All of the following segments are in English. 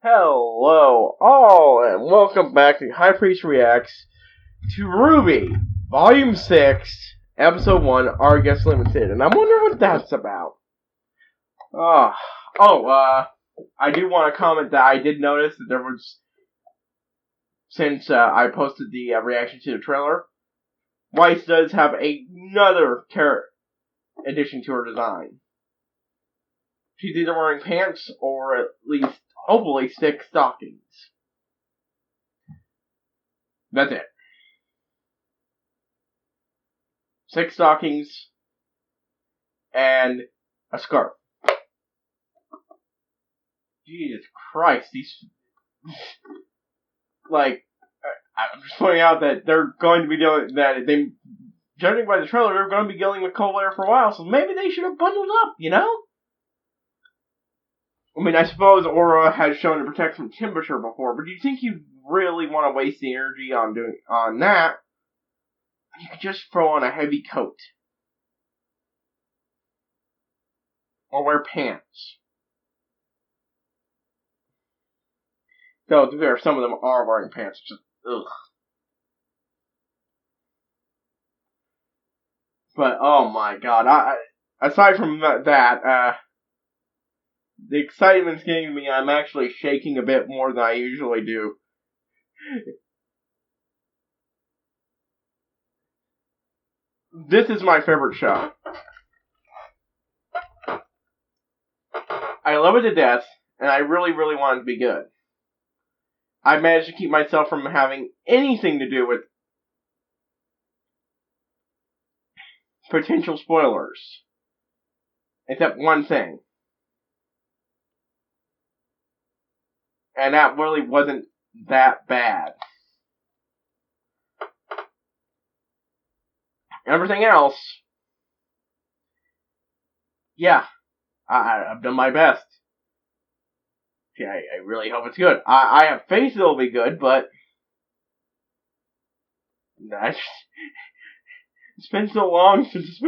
Hello, all, and welcome back to HighPriest Reacts to RWBY, Volume 6, Episode 1, Our Guest Limited, and I wonder what that's about. I do want to comment that I did notice that there was, since I posted the reaction to the trailer, Weiss does have another addition to her design. She's either wearing pants or at least hopefully 6 stockings. That's it. 6 stockings and a scarf. Jesus Christ, these... I'm just pointing out that they're going to be dealing... Judging by the trailer, they're going to be dealing with cold air for a while, so maybe they should have bundled up, you know? I mean, I suppose Aura has shown to protect from temperature before, but do you think you really want to waste the energy on that? You could just throw on a heavy coat. Or wear pants. Though, to be fair, some of them are wearing pants. It's just, ugh. But, oh my god. Aside from that, the excitement's getting me. I'm actually shaking a bit more than I usually do. This is my favorite show. I love it to death, and I really, really want it to be good. I managed to keep myself from having anything to do with potential spoilers. Except one thing. And that really wasn't that bad. Everything else, yeah, I've done my best. Yeah, I really hope it's good. I have faith it'll be good, but it's been so long since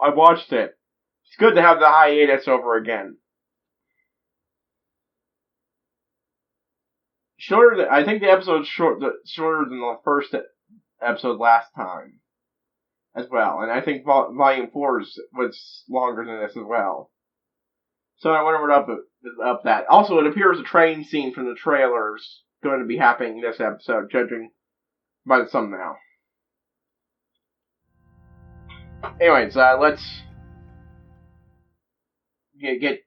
I watched it. It's good to have the hiatus over again. I think the episode's shorter than the first episode last time, as well. And I think Volume 4 was longer than this as well. So I wonder what up that. Also, it appears a train scene from the trailer is going to be happening this episode, judging by the thumbnail. Anyways, let's get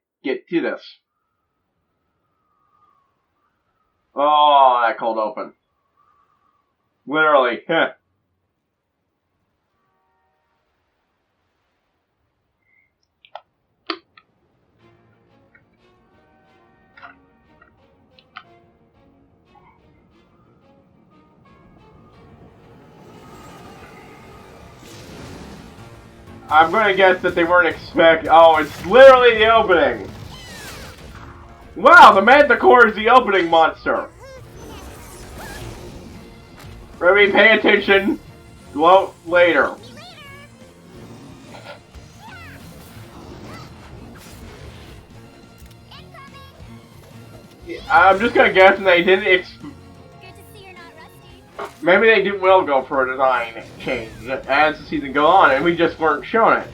to this. Oh, that cold open. Literally, heh. I'm gonna guess that they weren't expecting. Oh, it's literally the opening. Wow, the Manticore is the opening monster. RWBY, pay attention. Gloat later. I'm just gonna guess they didn't maybe they will go for a design change as the season goes on, and we just weren't shown it.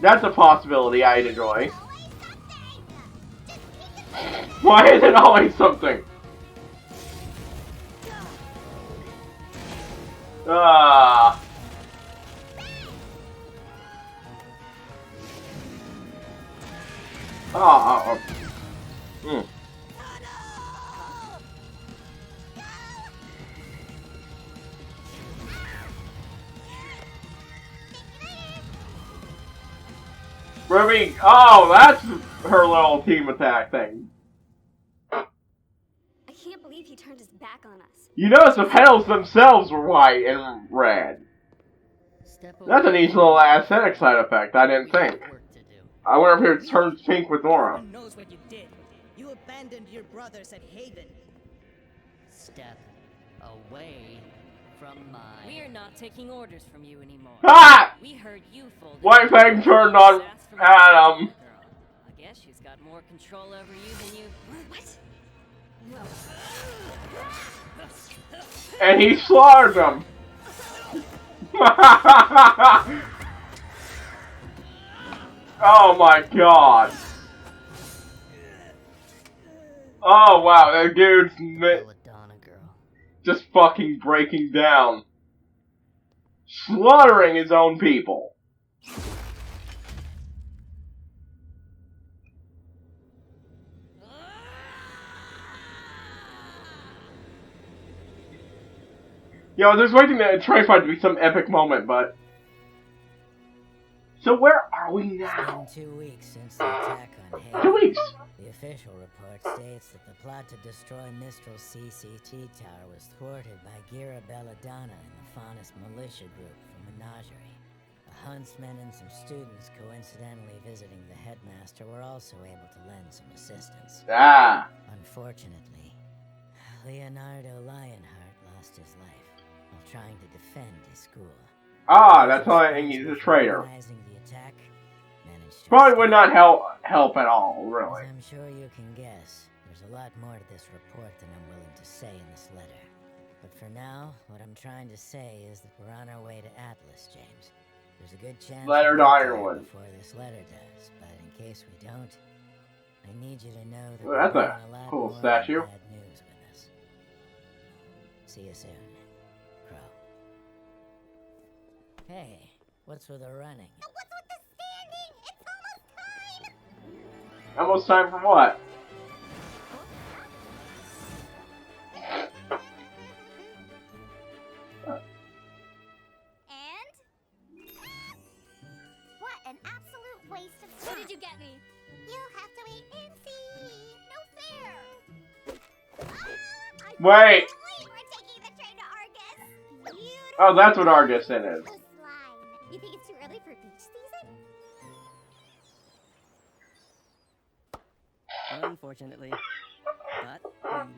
That's a possibility I'd enjoy. Why is it always something? Ah. RWBY, oh, that's her little team attack thing. I can't believe he turned his back on us. You notice the petals themselves were white and red. That's a neat little aesthetic side effect, I didn't think. I wonder if it turns pink with Aura. Everyone knows what you did. You abandoned your brothers at Haven. Step away from mine. We're not taking orders from you anymore. Ah! We heard you folded. White Fang turned on Adam. I guess she's got more control over you than you. What? And he slaughtered them! Oh my god! Oh wow, that dude's Belladonna girl. just fucking breaking down. Slaughtering his own people. Yo, there's waiting to try to find to be some epic moment, but... So where are we now? It's been 2 weeks since the attack on 2 Haven. weeks. The official report states that the plot to destroy Mistral's CCT tower was thwarted by Gira Belladonna and the Faunus militia group from Menagerie. A huntsman and some students coincidentally visiting the headmaster were also able to lend some assistance. Ah. Unfortunately, Leonardo Lionheart lost his life while trying to defend his school. Ah, that's why he's a traitor. Organizing the attack, managed to Probably would escape. not help at all, As really. I'm sure you can guess, there's a lot more to this report than I'm willing to say in this letter. But for now, what I'm trying to say is that we're on our way to Atlas, James. There's a good chance Letter we'll to get there Ironwood. before this letter does, but in case we don't, I need you to know that Well, that's we're a doing lot cool more than statue. bad news with us. See you soon, Crow. Hey, what's with the running? What's with the standing? It's almost time! Almost time for what? And? What an absolute waste of time. What did you get me? You'll have to wait and see. No fair. Wait. We're taking the train to Argus. Oh, that's what Argus in is. Slime. You think it's too early for beach season? Unfortunately. But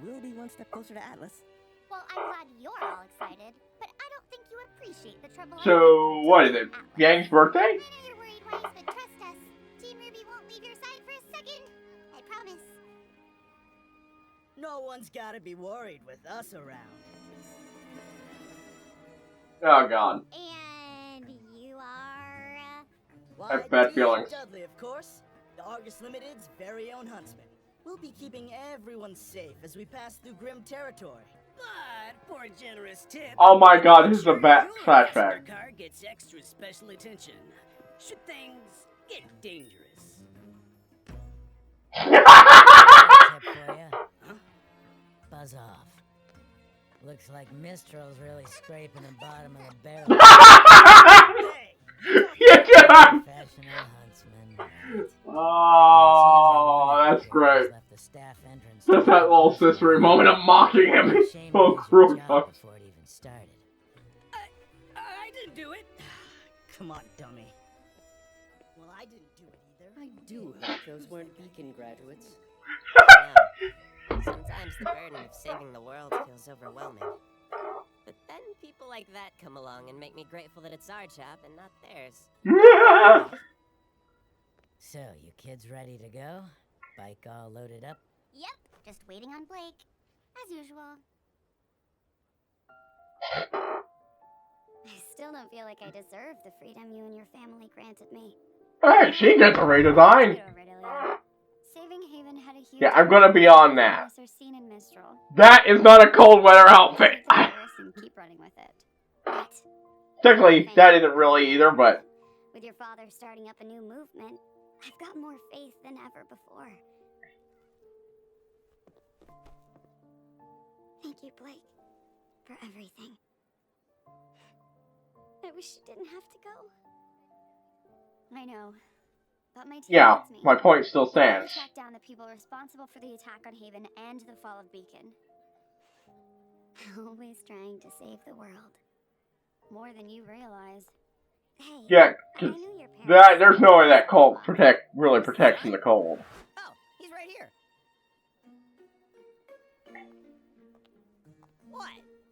we will be one step closer to Atlas. Well, I'm glad you're all excited, but I don't think you appreciate the trouble. So, what is it? Yang's birthday? I know you're worried, Weiss, but trust us. Team RWBY won't leave your side for a second. I promise. No one's gotta be worried with us around. Oh god. And you are... Why, I have bad T. feelings. Dudley, of course. The Argus Limited's very own huntsman. We'll be keeping everyone safe as we pass through grim territory. But for a generous tip, Oh my god, this is a bad your flashback. car gets extra special attention. Should things get dangerous? Tip for ya. Huh? Buzz off. Looks like Mistral's really scraping the bottom of the barrel. Hey! You done. Professional huntsman. Oh, that's great. Left the staff entrance Just that little sistery moment of mocking him. He's Shame so to lose your cruel. job before it even started. I didn't do it. Come on, dummy. Well, I didn't do it either. I do hope those weren't Beacon graduates. Sometimes the burden of saving the world feels overwhelming. But then people like that come along and make me grateful that it's our job and not theirs. So, you kids ready to go? Bike all loaded up? Yep, just waiting on Blake. As usual. I still don't feel like I deserve the freedom you and your family granted me. Hey, she gets a redesign. Saving Haven had a huge Yeah, I'm gonna be on that. Seen in Mistral. That is not a cold weather outfit. And keep running with it. But Technically, that isn't really either, but with your father starting up a new movement, I've got more faith than ever before. Thank you, Blake, for everything. I wish you didn't have to go. I know, but my team yeah, needs me. my point still I stands. tracked down the people responsible for the attack on Haven and the fall of Beacon. Always trying to save the world. More than you realize. Hey, Yeah, I 'cause knew your parents. there's no way that cult really protects from the cold. Oh, he's right here. What?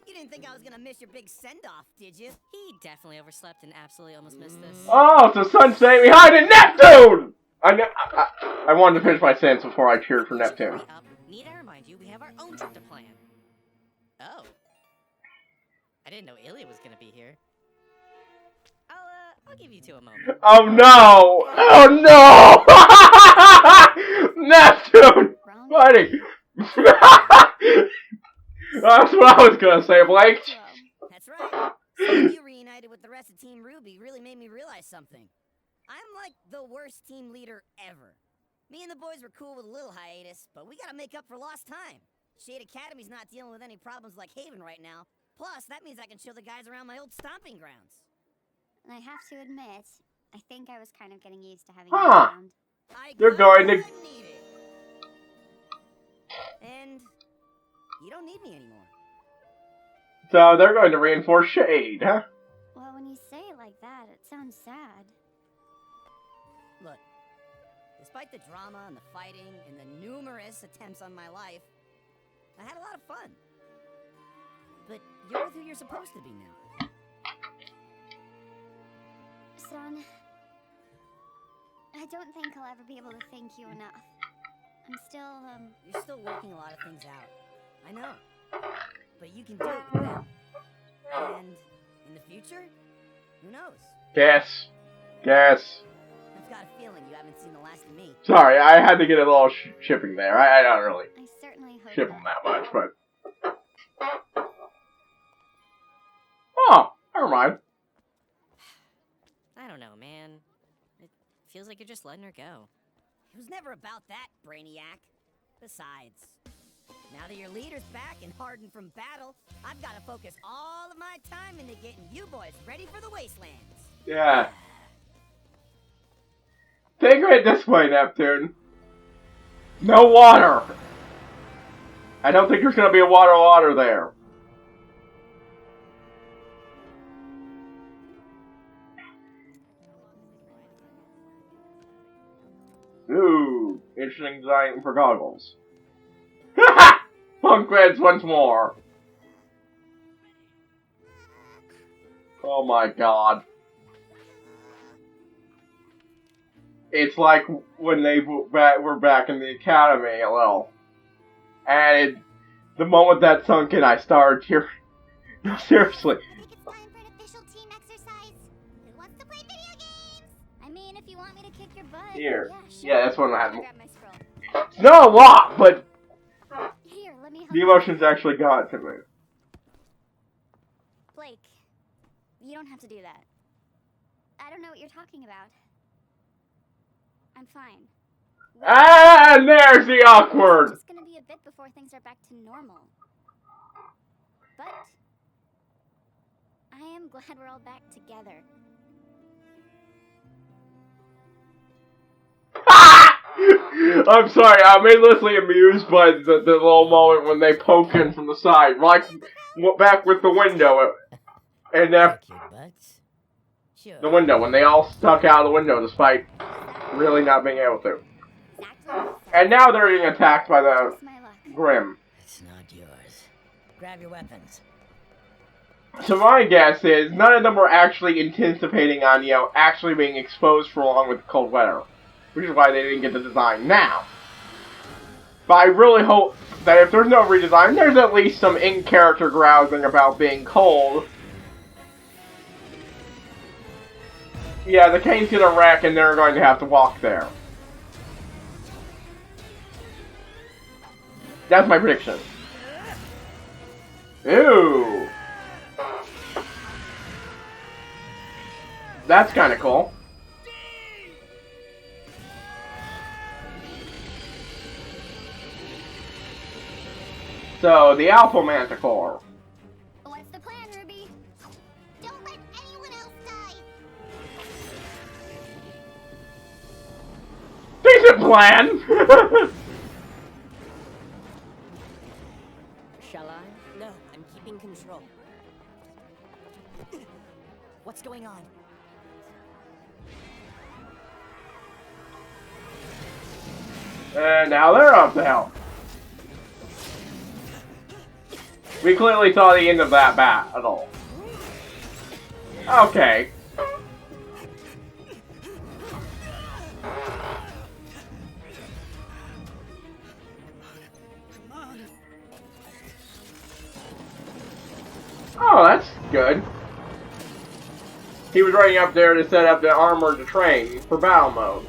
You didn't think I was gonna miss your big send-off, did you? He definitely overslept and absolutely almost missed this. Oh, it's the sun setting behind it, Neptune! I wanted to finish my sentence before I cheered for Neptune. Hurry up. Need I remind you, we have our own trip to plan. Oh. I didn't know Ilya was gonna be here. I'll give you two a moment. Oh no! Oh no! Neptune! Buddy! That's what I was gonna say, Blake. That's right. Seeing you reunited with the rest of Team RWBY really made me realize something. I'm like the worst team leader ever. Me and the boys were cool with a little hiatus, but we gotta make up for lost time. Shade Academy's not dealing with any problems like Haven right now. Plus, that means I can show the guys around my old stomping grounds. And I have to admit, I think I was kind of getting used to having Huh. you around. They're going to... Need it. And you don't need me anymore. So they're going to reinforce Shade, huh? Well, when you say it like that, it sounds sad. Look, despite the drama and the fighting and the numerous attempts on my life, I had a lot of fun. But you're with who you're supposed to be now. Son, I don't think I'll ever be able to thank you enough. I'm still, You're still working a lot of things out. I know. But you can do it with them. And in the future, who knows? Guess. I've got a feeling you haven't seen the last of me. Sorry, I had to get a little shipping there. I don't really I certainly hope ship not. them that much, but... Oh, never mind. I don't know, man. It feels like you're just letting her go. It was never about that, Brainiac. Besides, now that your leader's back and hardened from battle, I've got to focus all of my time into getting you boys ready for the wastelands. Yeah. Think of it this way, Neptune. No water. I don't think there's going to be a water there. Ooh, interesting design for goggles. Punk Reds once more. Oh my god. It's like when they were back in the academy a little. And the moment that sunk in, I started tearing. No, seriously. I think it's time for an official team exercise. Who wants to play video games? I mean, if you want me to kick your butt. Here. Yeah, sure. Yeah, that's what I had. I'll grab my scroll. It's not a lot, but Here, let me help the you. emotions actually got to me. Blake, you don't have to do that. I don't know what you're talking about. I'm fine. And there's the awkward. It's just gonna be a bit before things are back to normal. But I am glad we're all back together. I'm sorry, I'm endlessly amused by the little moment when they poke in from the side, like back with the window, and Kick your butts? Sure. the window when they all stuck out of the window despite really not being able to. Exactly. And now they're being attacked by the Just my luck. Grim. It's not yours. Grab your weapons. So my guess is none of them were actually anticipating on, actually being exposed for long with cold weather. Which is why they didn't get the design now. But I really hope that if there's no redesign, there's at least some in-character grousing about being cold. Yeah, the cane's gonna wreck and they're going to have to walk there. That's my prediction. Ooh. That's kinda cool. So, the Alpha Manticore. What's the plan, Ruby? Don't let anyone else die. Decent plan! Shall I? No, I'm keeping control. What's going on? And now they're up to help. We clearly saw the end of that battle. Okay. Oh, that's good. He was running up there to set up the armor to train for battle mode.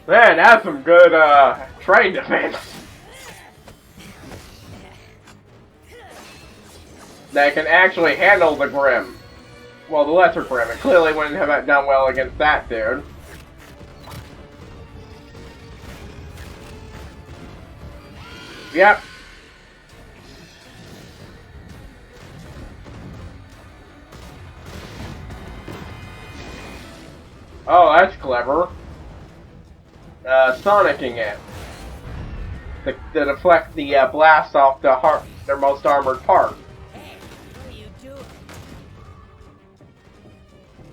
Man, that's some good, train defense. That can actually handle the Grim. Well, the lesser Grim. It clearly wouldn't have done well against that dude. Yep. Oh, that's clever. Sonicking it. To deflect the blast off their most armored part. Hey, what are you doing?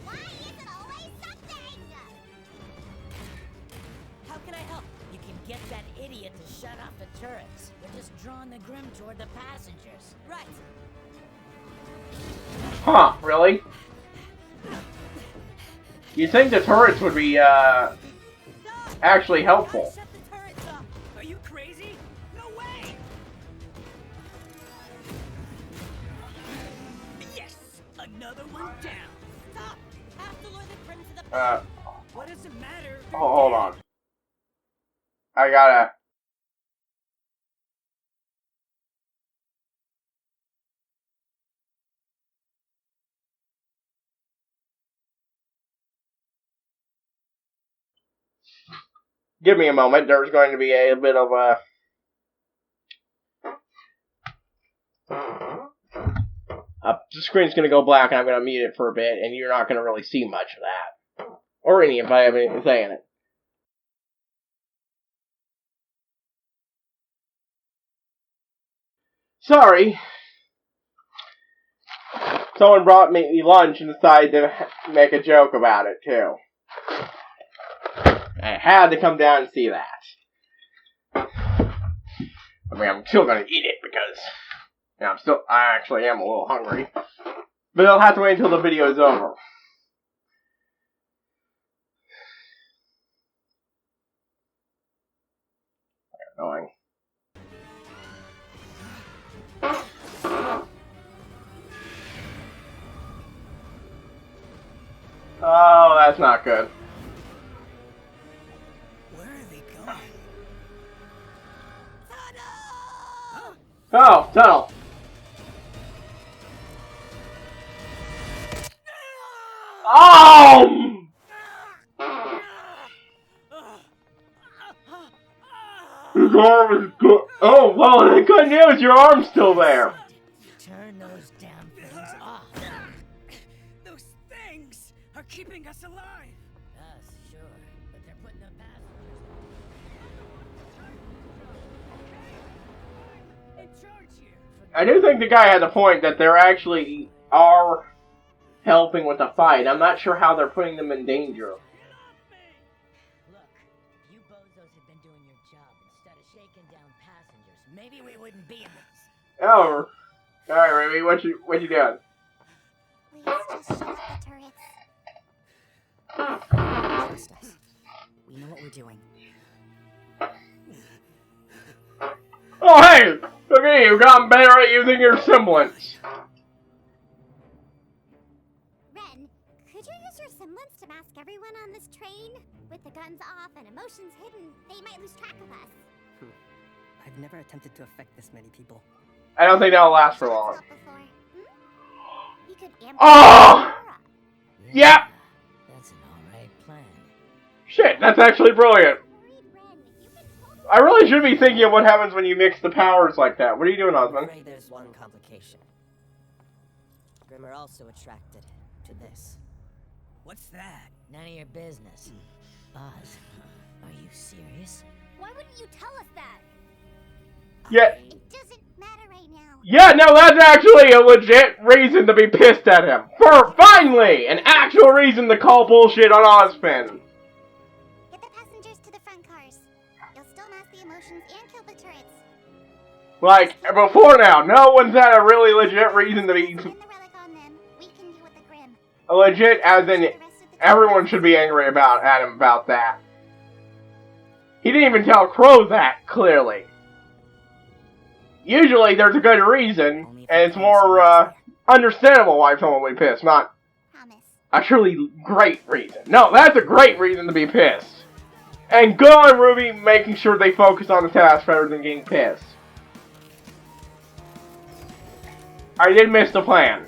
Why is it always something? How can I help? You can get that idiot to shut off the turrets. We're just drawing the Grim toward the passengers. Right. Huh, really? You'd think the turrets would be, actually helpful. Shut the turrets up. Are you crazy? No way. Yes, another one down. Stop! Have to lure the Grim to the What does it matter? Oh, hold on. I gotta... Give me a moment. There's going to be a bit of a... the screen's going to go black and I'm going to mute it for a bit and you're not going to really see much of that. Or any if I have anything to say in it. Sorry. Someone brought me lunch and decided to make a joke about it too. I had to come down and see that. I mean, I'm still gonna eat it because I actually am a little hungry. But I'll have to wait until the video is over. Annoying. Oh, that's not good. Where are they going? Oh, tunnel. Oh! Your arm is good. Oh, well, the good news, your arm's still there. Turn those damn things off. Those things are keeping us alive. Us, sure, but they're putting the passengers In charge here. I do think the guy had a point that there actually are helping with the fight. I'm not sure how they're putting them in danger. Look, if you bozos had been doing your job instead of shaking down passengers, maybe we wouldn't be in this. Oh, alright, Ruby, what you doing? Please just shut up the turrets. Trust us. We know what we're doing. Oh, hey! Look at you, gotten better at using your semblance. Ren, could you use your semblance to mask everyone on this train? With the guns off and emotions hidden, they might lose track of us. I've never attempted to affect this many people. I don't think that'll last for long. Before. You could amp Oh! Aura. Yep! That's an alright plan. Shit, that's actually brilliant. Worried Ren, you could totally I really should be thinking of what happens when you mix the powers like that. What are you doing, I'm Osmond? afraid there's one complication. Grim are also attracted to this. What's that? None of your business. Oz, are you serious? Why wouldn't you tell us that? Yeah, It doesn't matter right now. yeah, no, that's actually a legit reason to be pissed at him. For finally, an actual reason to call bullshit on Ozpin. Get the passengers to the front cars. You'll still mask the emotions and kill the turrets. Like, before now, no one's had a really legit reason to be... Pin the relic on them. We can deal with the Grim. Legit as in... The rest of Everyone should be angry at him about that. He didn't even tell Crow that, clearly. Usually there's a good reason, and it's more understandable why someone would be pissed, not a truly great reason. No, that's a great reason to be pissed. And good on RWBY making sure they focus on the task rather than getting pissed. I did miss the plan.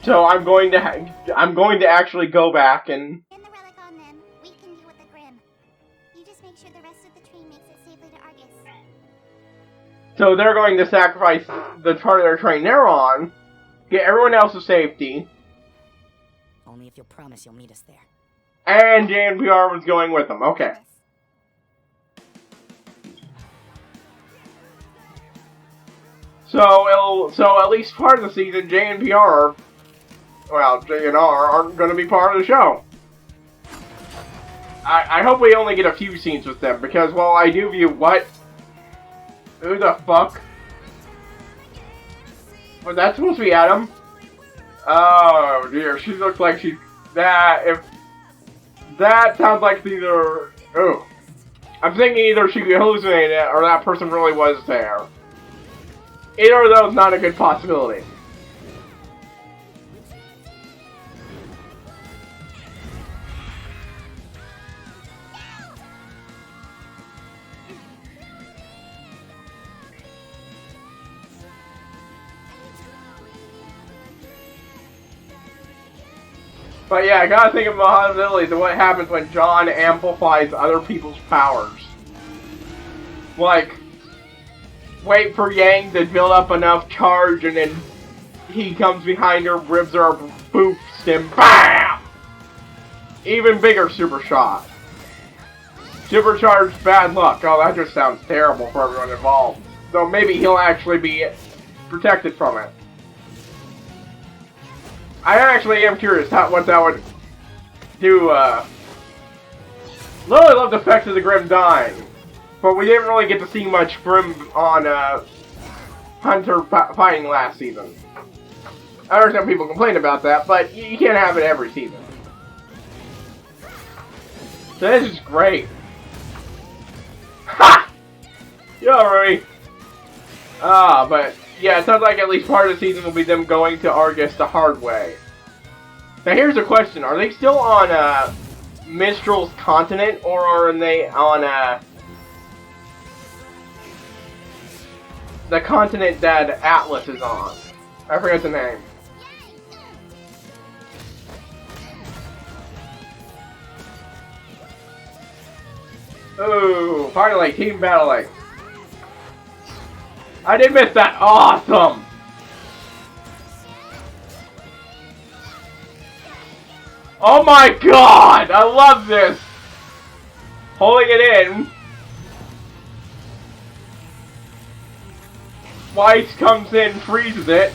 So I'm going to actually go back and Pin the relic on them. We can deal with the Grim. You just make sure the rest of the train makes it safely to Argus. so they're going to sacrifice the part of their train they're on, get everyone else to safety, Only if you'll promise you'll meet us there. and JNPR was going with them. Okay. So at least part of the season, JNPR, well, JNR aren't going to be part of the show. I hope we only get a few scenes with them, because while I do view what? Who the fuck? Was that supposed to be Adam? Oh dear, she looks like she, that sounds like either, oh. I'm thinking either she hallucinated it, or that person really was there. Either of those is not a good possibility. But yeah, I gotta think of possibilities of what happens when John amplifies other people's powers. Like, wait for Yang to build up enough charge, and then he comes behind her, ribs her, boofs him, BAM! Even bigger super shot. Supercharged bad luck. Oh, that just sounds terrible for everyone involved. Though maybe he'll actually be protected from it. I actually am curious what that would do. Really love the effects of the Grim dying, but we didn't really get to see much Grim on Hunter fighting last season. I understand people complain about that, but you can't have it every season. So this is great. Ha! Yo, RWBY. But yeah, it sounds like at least part of the season will be them going to Argus the hard way. Now here's a question. Are they still on Minstrel's continent, or are they on the continent that Atlas is on? I forget the name. Ooh, finally, team battling. I did miss that. Awesome! Oh my god! I love this! Holding it in. White comes in, freezes it.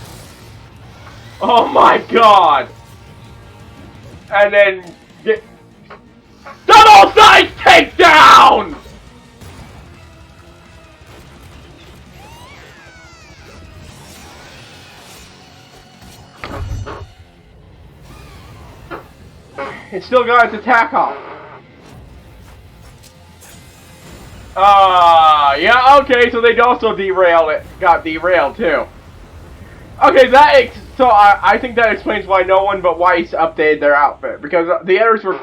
Oh my god! And then get double size takedown! It still got its attack off. Yeah, okay, so they also derailed it. Got derailed, too. Okay, so I think that explains why no one but Weiss updated their outfit. Because the others were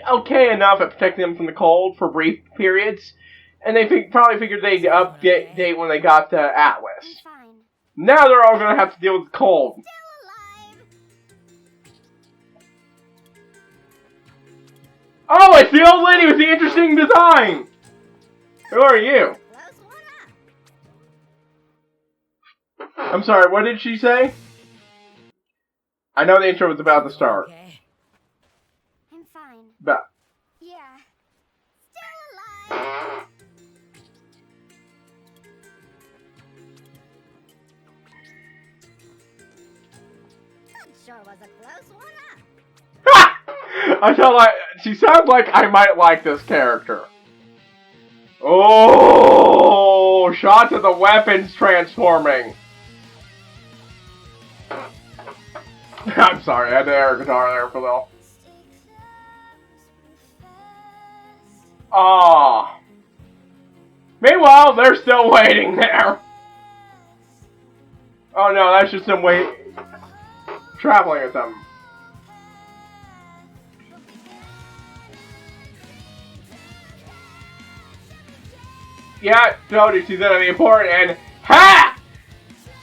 okay enough at protecting them from the cold for brief periods. And they probably figured they'd update when they got to Atlas. Now they're all going to have to deal with the cold. Oh, it's the old lady with the interesting design! Who are you? I'm sorry, what did she say? I know the intro was about to start. Okay. I'm fine. But Yeah. Still alive! That sure was a close one, huh? I felt like she sounds like I might like this character. Oh, shots of the weapons transforming. I'm sorry, I had the air guitar there for a little. Oh. Meanwhile, they're still waiting there. Oh no, that's just them traveling with them. Yeah, told you she's gonna be important, and ha!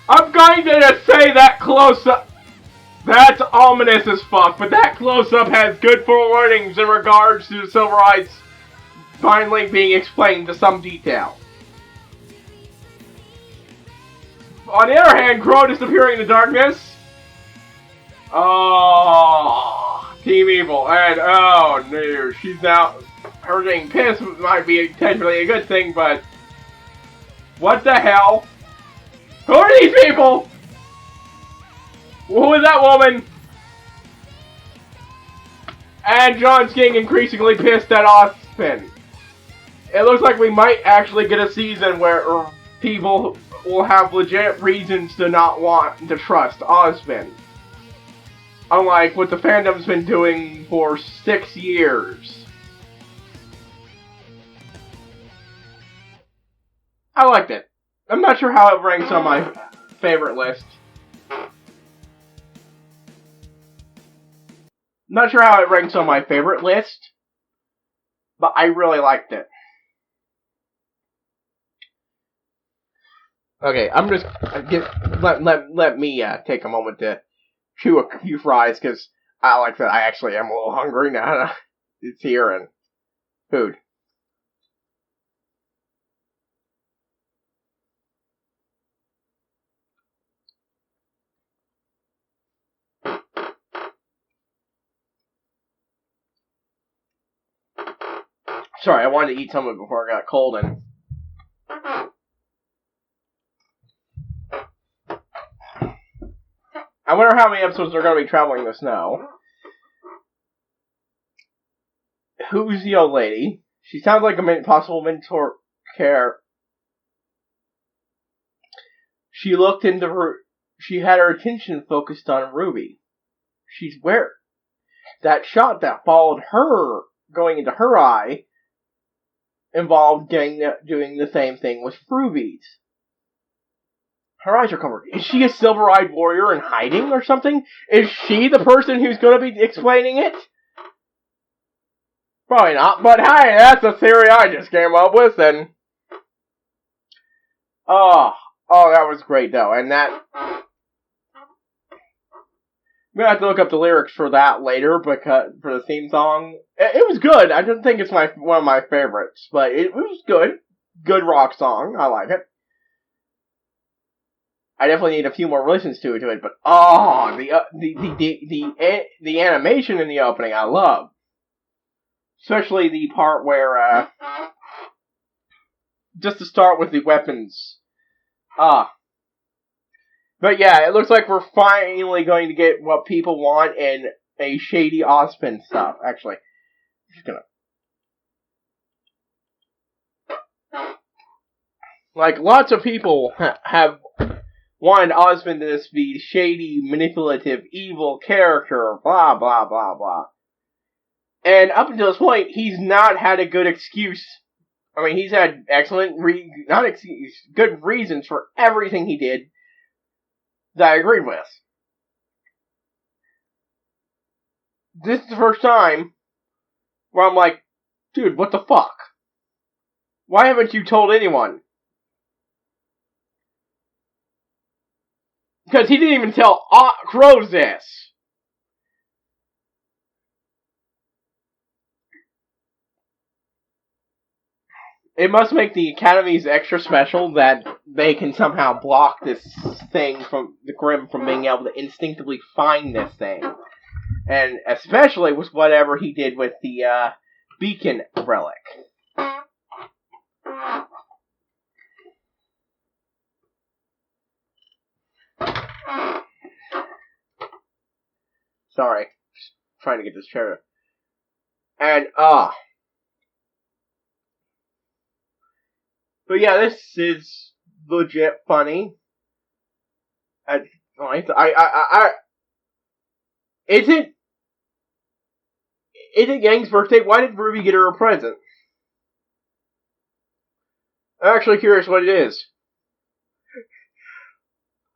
I'm going to just say that close-up. That's ominous as fuck, but that close-up has good forewarnings in regards to the Silver Eyes finally being explained to some detail. On the other hand, Crow disappearing in the darkness. Oh, Team Evil, and oh no, she's now, her getting pissed might be potentially a good thing, but what the hell? Who are these people? Who is that woman? And John's getting increasingly pissed at Austin. It looks like we might actually get a season where people will have legit reasons to not want to trust Osmond. Unlike what the fandom's been doing for 6 years. I liked it. I'm not sure how it ranks on my favorite list. Not sure how it ranks on my favorite list, but I really liked it. Okay, I'm just let me take a moment to chew a few fries, because I like that. I actually am a little hungry now that it's here and food. Sorry, I wanted to eat some of it before I got cold and. I wonder how many episodes they're going to be traveling the snow. Who's the old lady? She sounds like a possible mentor care. She looked into her. She had her attention focused on Ruby. She's where? That shot that followed her going into her eye involved doing the same thing with Ruby's. Her eyes are covered. Is she a silver-eyed warrior in hiding or something? Is she the person who's going to be explaining it? Probably not, but hey, that's a theory I just came up with, and... Oh, that was great, though, and that... I'm gonna have to look up the lyrics for that later, because for the theme song. It was good. I don't think it's one of my favorites, but it was good. Good rock song. I like it. I definitely need a few more listens to it, but the animation in the opening I love, especially the part where just to start with the weapons. But yeah, it looks like we're finally going to get what people want in a shady Osmond stuff. Actually, I'm just gonna lots of people have wanted Osmond to just be shady, manipulative, evil character, blah, blah, blah, blah. And up until this point, he's not had a good excuse. I mean, he's had good reasons for everything he did that I agreed with. This is the first time where I'm like, dude, what the fuck? Why haven't you told anyone? Because he didn't even tell Crows this. It must make the academies extra special that they can somehow block this thing from the Grimm from being able to instinctively find this thing. And especially with whatever he did with the beacon relic. Sorry. Just trying to get this chair. And, but yeah, this is legit funny. Isn't Yang's birthday? Why did Ruby get her a present? I'm actually curious what it is.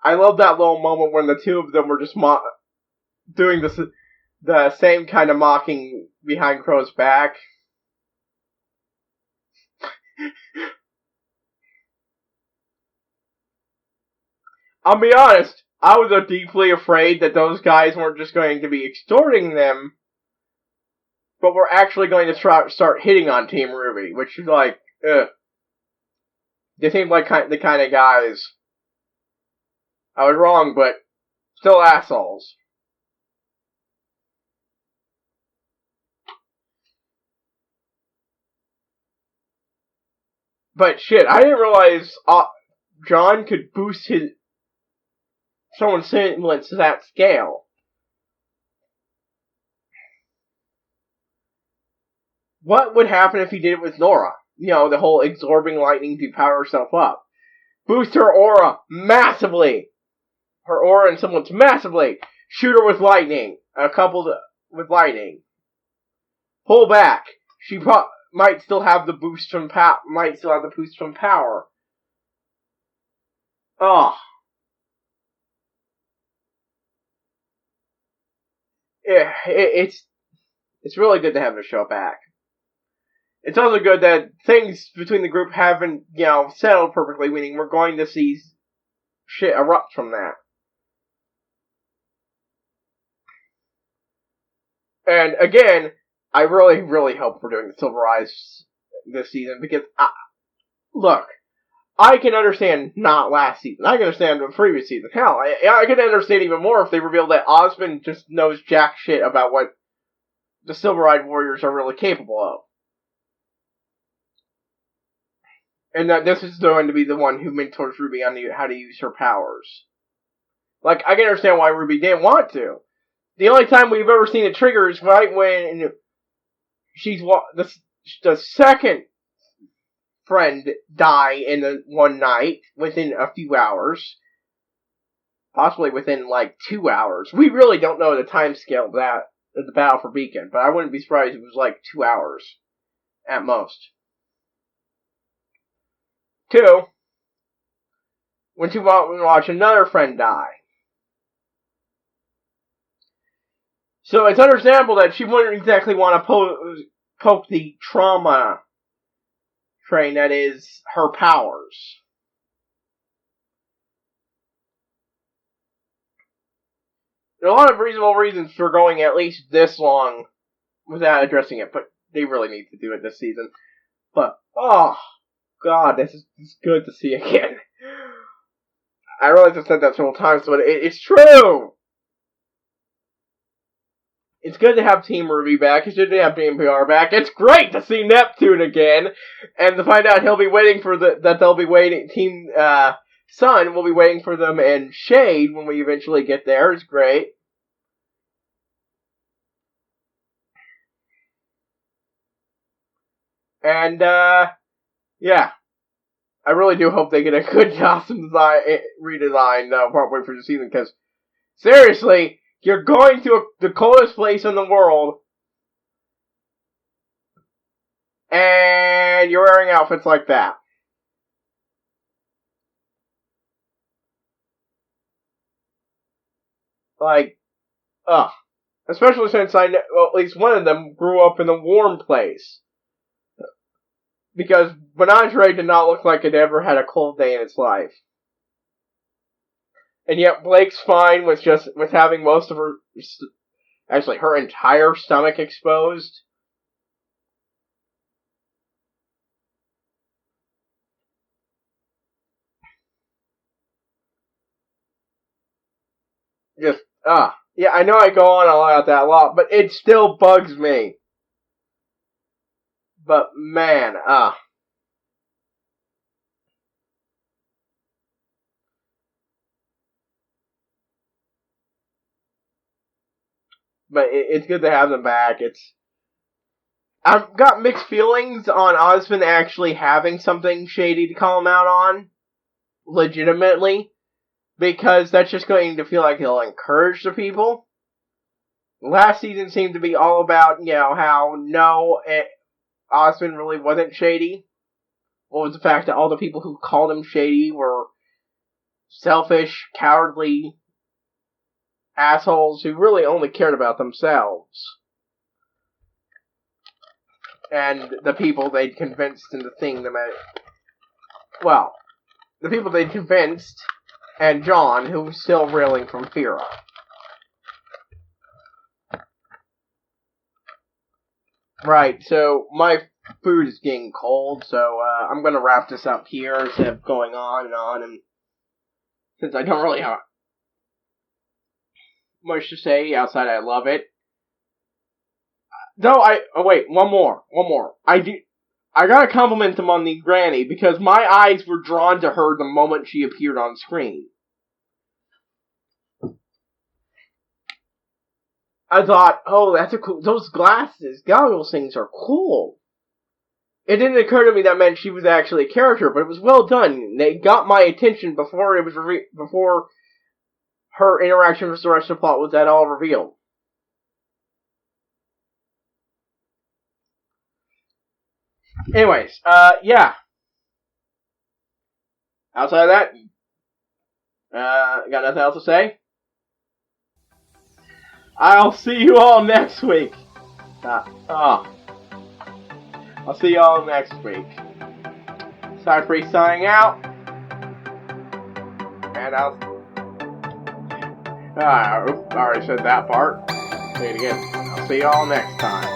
I love that little moment when the two of them were just doing the same kind of mocking behind Crow's back. I'll be honest, I was deeply afraid that those guys weren't just going to be extorting them, but were actually going to start hitting on Team RWBY, which is like, ugh. They seem like the kind of guys. I was wrong, but still assholes. But shit, I didn't realize John could boost someone's semblance to that scale. What would happen if he did it with Nora? You know, the whole absorbing lightning to power herself up. Boost her aura massively. Her aura and semblance massively. Shoot her with lightning. Coupled with lightning. Pull back. She might still have the boost from power. Oh. It's really good to have her show back. It's also good that things between the group haven't, settled perfectly, meaning we're going to see shit erupt from that. And again, I really, really hope we're doing the Silver Eyes this season, because, look, I can understand not last season. I can understand the previous season. Hell, I can understand even more if they reveal that Osmond just knows jack shit about what the Silver-Eyed Warriors are really capable of. And that this is going to be the one who mentors Ruby on how to use her powers. Like, I can understand why Ruby didn't want to. The only time we've ever seen it trigger is right when she's the second friend die in the one night within a few hours. Possibly within, 2 hours. We really don't know the time scale of the battle for Beacon, but I wouldn't be surprised if it was 2 hours at most. 2, when she watched another friend die. So it's understandable that she wouldn't exactly want to poke the trauma train that is her powers. There are a lot of reasonable reasons for going at least this long without addressing it, but they really need to do it this season. But, oh, God, this is good to see again. I realize I've said that several times, but it's true! It's good to have Team RWBY back. It's good to have Team PR back. It's great to see Neptune again, and to find out they'll be waiting Team Sun will be waiting for them, and Shade, when we eventually get there, is great. And, yeah. I really do hope they get a good costume redesign partway through the season, because, seriously, you're going to the coldest place in the world, and you're wearing outfits like that. Especially since at least one of them grew up in a warm place. Because Menagerie did not look like it ever had a cold day in its life. And yet Blake's fine with having most of her, actually her entire stomach exposed. Yeah, I know I go on about that a lot, but it still bugs me. But man, But it's good to have them back. I've got mixed feelings on Osmond actually having something shady to call him out on. Legitimately. Because that's just going to feel like he'll encourage the people. last season seemed to be all about, how Osmond really wasn't shady. What was the fact that all the people who called him shady were selfish, cowardly assholes who really only cared about themselves. And the people they'd convinced into seeing them as... Well, the people they'd convinced, and John, who was still reeling from Fira. Right, so my food is getting cold, so I'm gonna wrap this up here instead of going on, and since I don't really have much to say outside I love it. Though wait, one more. I gotta compliment them on the granny, because my eyes were drawn to her the moment she appeared on screen. I thought, oh, that's those goggles things are cool. It didn't occur to me that meant she was actually a character, but it was well done. They got my attention before before her interaction with the rest of the plot was at all revealed. Anyways, yeah. Outside of that, got nothing else to say? I'll see you all next week. I'll see you all next week. HighPriest signing out. And I already said that part. Say it again. I'll see you all next time.